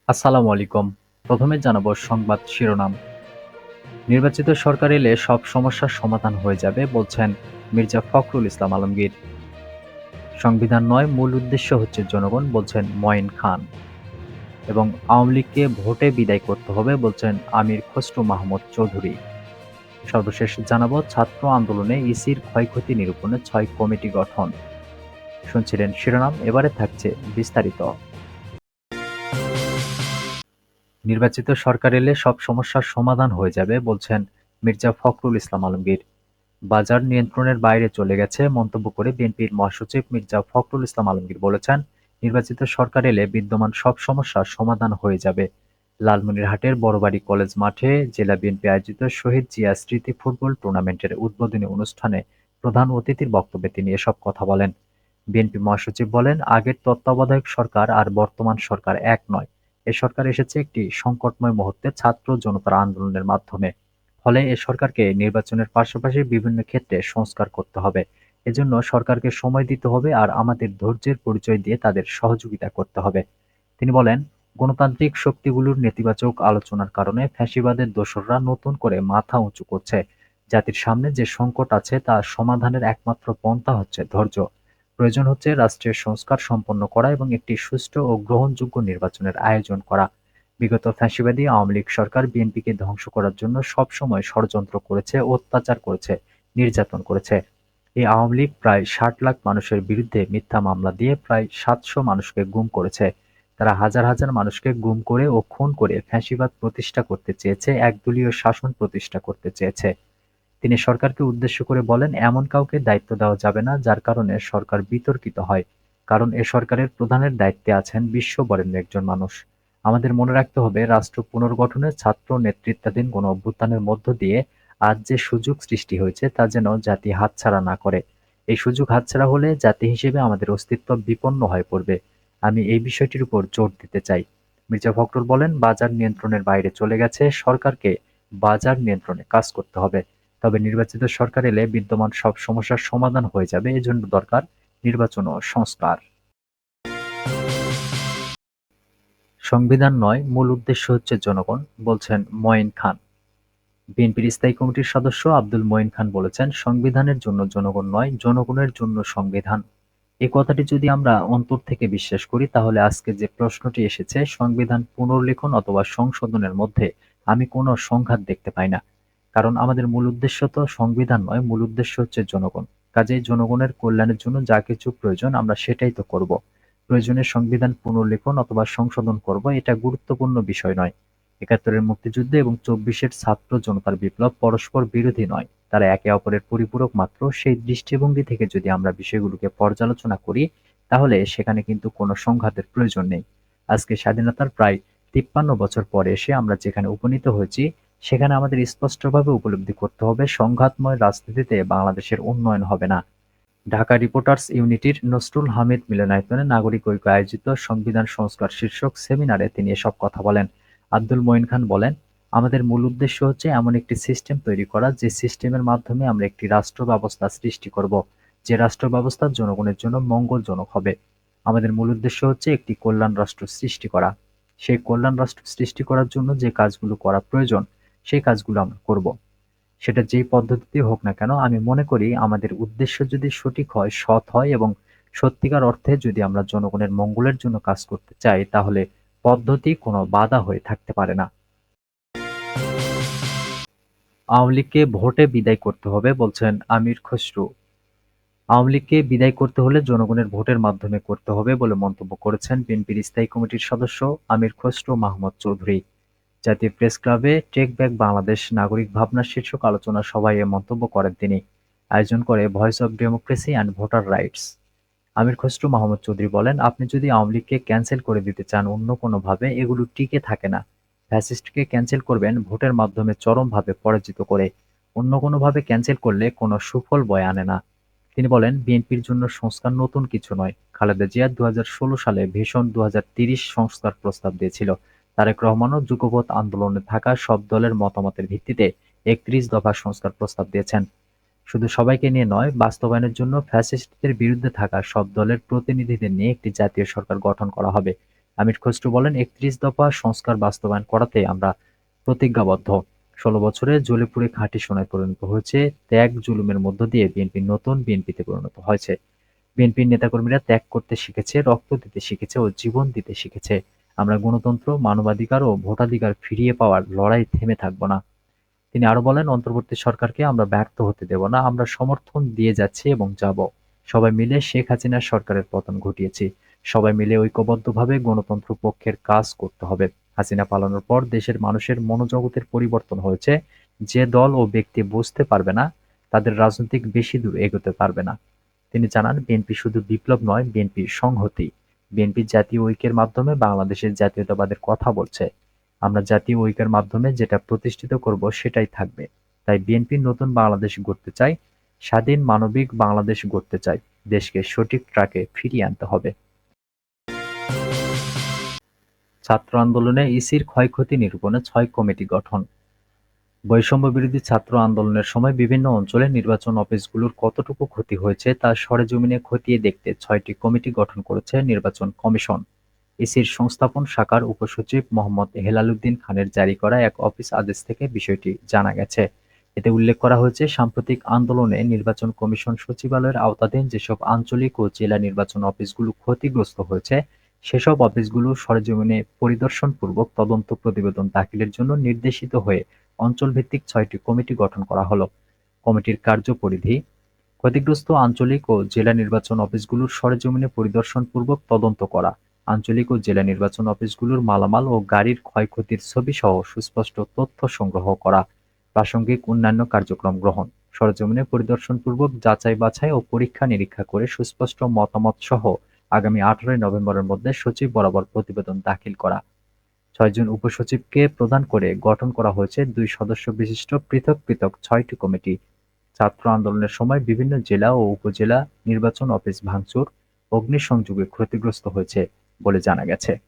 আসসালামু আলাইকুম। প্রথমে জানাবো সংবাদ শিরোনাম। নির্বাচিত সরকার এলে সব সমস্যার সমাধান হয়ে যাবে বলছেন মির্জা ফখরুল ইসলাম আলমগীর। সংবিধান নয়, মূল উদ্দেশ্য হচ্ছে জনগণ বলছেন মঈন খান। এবং আওয়ামী লীগকে ভোটে বিদায় করতে হবে বলছেন আমির খসরু মাহমুদ চৌধুরী। সর্বশেষ জানাবো ছাত্র আন্দোলনে ইসির ক্ষয়ক্ষতি নিরূপণে ৬ কমিটি গঠন। শুনছিলেন শিরোনাম, এবারে থাকছে বিস্তারিত। নির্বাচিত সরকার এলে সব সমস্যার সমাধান হয়ে যাবে বলছেন মির্জা ফখরুল ইসলাম আলমগীর। বাজার নিয়ন্ত্রণের বাইরে চলে গেছে মন্তব্য করে বিএনপির মহাসচিব মির্জা ফখরুল ইসলাম আলমগীর বলেছেন, নির্বাচিত সরকার এলে বিদ্যমান সব সমস্যার সমাধান হয়ে যাবে। লালমনিরহাটের বড়বাড়ি কলেজ মাঠে জেলা বিএনপি আয়োজিত শহীদ জিয়া স্মৃতি ফুটবল টুর্নামেন্টের উদ্বোধনী অনুষ্ঠানে প্রধান অতিথির বক্তব্যে তিনি এসব কথা বলেন। বিএনপি মহাসচিব বলেন, আগের তত্ত্বাবধায়ক সরকার আর বর্তমান সরকার এক নয়। এ সরকার এসেছে একটি সংকটময় মুহূর্তে ছাত্র জনতার আন্দোলনের মাধ্যমে। ফলে এ সরকারকে নির্বাচনের পাশাপাশি বিভিন্ন ক্ষেত্রে সংস্কার করতে হবে। এজন্য সরকারকে সময় দিতে হবে আর আমাদের ধৈর্যের পরিচয় দিয়ে তাদের সহযোগিতা করতে হবে। তিনি বলেন, গণতান্ত্রিক শক্তিগুলোর নেতিবাচক আলোচনার কারণে ফ্যাসিবাদের দোসররা নতুন করে মাথা উঁচু করছে। জাতির সামনে যে সংকট আছে তা সমাধানের একমাত্র পন্থা হচ্ছে ধৈর্য। প্রয়োজন হচ্ছে রাষ্ট্রের সংস্কার সম্পন্ন করা এবং একটি সুষ্ঠু ও গ্রহণযোগ্য নির্বাচনের আয়োজন করা। বিগত ফ্যাসিবাদী আওয়ামী লীগ সরকার বিএনপিকে ধ্বংস করার জন্য সবসময় ষড়যন্ত্র করেছে, অত্যাচার করেছে, নির্যাতন করেছে। এই আওয়ামী লীগ প্রায় ৬০ লাখ মানুষের বিরুদ্ধে মিথ্যা মামলা দিয়ে প্রায় ৭০০ মানুষকে গুম করেছে। তারা হাজার হাজার মানুষকে গুম করে ও খুন করে ফ্যাসিবাদ প্রতিষ্ঠা করতে চেয়েছে, একদলীয় শাসন প্রতিষ্ঠা করতে চেয়েছে। তিনি সরকারকে উদ্দেশ্য করে বলেন, এমন কাউকে দায়িত্ব দেওয়া যাবে না যার কারণে সরকার বিতর্কিত হয়। কারণ এ সরকারের প্রধানের দায়িত্বে আছেন বিশ্ববরেণ্য একজন মানুষ। আমাদের মনে রাখতে হবে, রাষ্ট্র পুনর্গঠনে ছাত্র নেতৃত্বাধীন গণ অভ্যুত্থানের মধ্য দিয়ে আজ যে সুযোগ সৃষ্টি হয়েছে তা যেন জাতি হাতছাড়া না করে। এই সুযোগ হাতছাড়া হলে জাতি হিসেবে আমাদের অস্তিত্ব বিপন্ন হয়ে পড়বে। আমি এই বিষয়টির উপর জোর দিতে চাই। মির্জা ফখরুল বলেন, বাজার নিয়ন্ত্রণের বাইরে চলে গেছে, সরকারকে বাজার নিয়ন্ত্রণে কাজ করতে হবে। তবে নির্বাচিত সরকার এলে বিদ্যমান সব সমস্যার সমাধান হয়ে যাবে, এজন্য দরকার নির্বাচন ও সংস্কার। সংবিধান নয়, মূল উদ্দেশ্য হচ্ছে জনগণ বলছেন মঈন খান। বিএনপির স্থায়ী কমিটির সদস্য আব্দুল মঈন খান বলেছেন, সংবিধানের জন্য জনগণ নয়, জনগণের জন্য সংবিধান। এই কথাটি যদি আমরা অন্তর থেকে বিশ্বাস করি তাহলে আজকে যে প্রশ্নটি এসেছে সংবিধান পুনর্লিখন অথবা সংশোধনের মধ্যে আমি কোনো সংঘাত দেখতে পাই না। কারণ আমাদের মূল উদ্দেশ্য তো সংবিধান নয়, মূল উদ্দেশ্য হচ্ছে জনগণ। কাজেই জনগণের কল্যাণের জন্য যা কিছু প্রয়োজন আমরা সেটাই তো করব। প্রয়োজনে সংবিধান পুনর্লিখন অথবা সংশোধন করব, এটা গুরুত্বপূর্ণ বিষয় নয়। ৭১-এর মুক্তিযুদ্ধ এবং ২৪-এর ছাত্র জনতার বিপ্লব পরস্পর বিরোধী নয়, তারা একে অপরের পরিপূরক মাত্র। সেই দৃষ্টিভঙ্গি থেকে যদি আমরা বিষয়গুলোকে পর্যালোচনা করি তাহলে সেখানে কিন্তু কোনো সংঘাতের প্রয়োজন নেই। আজকে স্বাধীনতার প্রায় ৫৩ বছর পরে এসে আমরা যেখানে উপনীত হয়েছি সেখানে আমাদের স্পষ্টভাবে উপলব্ধি করতে হবে, সংঘাতময় রাজনীতিতে বাংলাদেশের উন্নয়ন হবে না। ঢাকা রিপোর্টার্স ইউনিটির নসরুল হামিদ মিলনায়তনে নাগরিক ঐক্য আয়োজিত সংবিধান সংস্কার শীর্ষক সেমিনারে তিনি এসব কথা বলেন। আব্দুল মঈন খান বলেন, আমাদের মূল উদ্দেশ্য হচ্ছে এমন একটি সিস্টেম তৈরি করা যে সিস্টেমের মাধ্যমে আমরা একটি রাষ্ট্র ব্যবস্থা সৃষ্টি করব, যে রাষ্ট্র ব্যবস্থা জনগণের জন্য মঙ্গলজনক হবে। আমাদের মূল উদ্দেশ্য হচ্ছে একটি কল্যাণ রাষ্ট্র সৃষ্টি করা। সেই কল্যাণ রাষ্ট্র সৃষ্টি করার জন্য যে কাজগুলো করা প্রয়োজন সেই কাজগুলো আমরা করব। সেটা যেই পদ্ধতিতেই হোক না কেন, আমি মনে করি আমাদের উদ্দেশ্য যদি সঠিক হয়, সৎ হয় এবং সত্যিকার অর্থে যদি আমরা জনগণের মঙ্গলের জন্য কাজ করতে চাই তাহলে পদ্ধতি কোনো বাধা হয়ে থাকতে পারে না। আওয়ামী লীগকে ভোটে বিদায় করতে হবে বলছেন আমির খসরু। আওয়ামী লীগকে বিদায় করতে হলে জনগণের ভোটের মাধ্যমে করতে হবে বলে মন্তব্য করেছেন বিএনপির স্থায়ী কমিটির সদস্য আমির খসরু মাহমুদ চৌধুরী। জাতীয় প্রেসক্লাবে টেক ব্যাক বাংলাদেশ নাগরিক ভাবনা শীর্ষক আলোচনা সভায় এ মন্তব্য করেন তিনি। আয়োজন করে voice of democracy and voter rights. Amir Khasru Mahmud Chowdhury বলেন, আপনি যদি আওয়ামী লীগকে ক্যান্সেল করে দিতে চান অন্য কোনোভাবে, এগুলো টিকে থাকে না। ফ্যাসিস্টকে ক্যান্সেল করবেন ভোটের মাধ্যমে চরমভাবে পরাজিত করে। অন্য কোনোভাবে ক্যান্সেল করলে কোনো সুফল বয়ে আনে না। তিনি বলেন, বিএনপির জন্য সংস্কার নতুন কিছু নয়। খালেদা জিয়া ২০১৬ সালে ভিশন ২০৩০ সংস্কার প্রস্তাব দিয়েছিল। তারেক রহমানও যুগপৎ আন্দোলনে থাকা সব দলের মতামতের ভিত্তিতে ৩১ দফা সংস্কার প্রস্তাব দিয়েছেন। শুধু সবাইকে নিয়ে নয়, বাস্তবায়নের জন্য ফ্যাসিস্টদের বিরুদ্ধে থাকা সব দলের প্রতিনিধিদের নিয়ে একটি জাতীয় সরকার গঠন করা হবে। আমির খসরু বলেন, ৩১ দফা সংস্কার বাস্তবায়ন করাতে আমরা প্রতিজ্ঞাবদ্ধ। ১৬ বছরে জ্বলে-পুড়ে খাঁটি সোনায় পরিণত হয়েছে, ত্যাগ-জুলুমের মধ্য দিয়ে বিএনপি নতুন বিএনপিতে পরিণত হয়েছে। বিএনপির নেতাকর্মীরা ত্যাগ করতে শিখেছে, রক্ত দিতে শিখেছে ও জীবন দিতে শিখেছে। আমরা গণতন্ত্র, মানবাধিকার ও ভোটাধিকার ফিরিয়ে পাওয়ার লড়াই থেমে থাকব না। তিনি আরো বলেন, অন্তর্বর্তী সরকারকে আমরা ব্যর্থ হতে দেব না। আমরা সমর্থন দিয়ে যাচ্ছি এবং যাব। সবাই মিলে শেখ হাসিনার সরকারের পতন ঘটিয়েছি। সবাই মিলে ঐক্যবদ্ধভাবে গণতন্ত্র পক্ষের কাজ করতে হবে। হাসিনা পালানোর পর দেশের মানুষের মনোজগতের পরিবর্তন হয়েছে। যে দল ও ব্যক্তি বুঝতে পারবে না, তাদের রাজনৈতিক বেশি দূর এগোতে পারবে না। তিনি জানান, বিএনপি শুধু বিপ্লব নয়, বিএনপি সংহতি। বিএনপি জাতীয় ঐক্যের মাধ্যমে বাংলাদেশের জাতীয়তাবাদের কথা বলছে। আমরা জাতীয় ঐক্যের মাধ্যমে যেটা প্রতিষ্ঠিত করব সেটাই থাকবে। তাই বিএনপি নতুন বাংলাদেশ গড়তে চায়, স্বাধীন মানবিক বাংলাদেশ গড়তে চায়। দেশকে সঠিক ট্র্যাকে ফিরিয়ে আনতে হবে। ছাত্র আন্দোলনে ইসির ক্ষয়ক্ষতি নিরূপণে ৬ কমিটি গঠন। বৈষম্যবিরোধী ছাত্র আন্দোলনের সময় বিভিন্ন অঞ্চলে নির্বাচন অফিসগুলোর কতটুকু ক্ষতি হয়েছে তা সরেজমিনে খতিয়ে দেখতে ৬টি কমিটি গঠন করেছে নির্বাচন কমিশন। ইসির সংস্থাপন শাখার উপসচিব মোহাম্মদ হেলাল উদ্দিন খানের জারি করা এক অফিস আদেশ থেকে বিষয়টি জানা গেছে। এতে উল্লেখ করা হয়েছে, সাম্প্রতিক আন্দোলনে নির্বাচন কমিশন সচিবালয়ের আওতাধীন যেসব আঞ্চলিক ও জেলা নির্বাচন অফিসগুলো ক্ষতিগ্রস্ত হয়েছে, সেসব অফিসগুলো সরেজমিনে পরিদর্শনপূর্বক তদন্ত প্রতিবেদন দাখিলের জন্য নির্দেশিত হয়ে অঞ্চলভিত্তিক ৬টি কমিটি গঠন করা হলো। কমিটির কার্যপরিধি: ক্ষতিগ্রস্ত আঞ্চলিক ও জেলা নির্বাচন অফিসগুলোর সরেজমিনে পরিদর্শনপূর্বক তদন্ত করা, আঞ্চলিক ও জেলা নির্বাচন অফিসগুলোর মালামাল ও গাড়ির ক্ষয়ক্ষতির ছবিসহ সুস্পষ্ট তথ্য সংগ্রহ করা, প্রাসঙ্গিক অন্যান্য কার্যক্রম গ্রহণ, সরেজমিনে পরিদর্শনপূর্বক যাচাই-বাছাই ও পরীক্ষা-নিরীক্ষা করে সুস্পষ্ট মতামতসহ আগামী ১৮ নভেম্বরের মধ্যে সচিব বরাবর প্রতিবেদন দাখিল করা। ৬ জন উপসচিবকে প্রদান করে গঠন করা হয়েছে ২ সদস্য বিশিষ্ট পৃথক পৃথক ৬টি কমিটি। ছাত্র আন্দোলনের সময় বিভিন্ন জেলা ও উপজেলা নির্বাচন অফিস ভাঙচুর, অগ্নিসংযোগে ক্ষতিগ্রস্ত হয়েছে বলে জানা গেছে।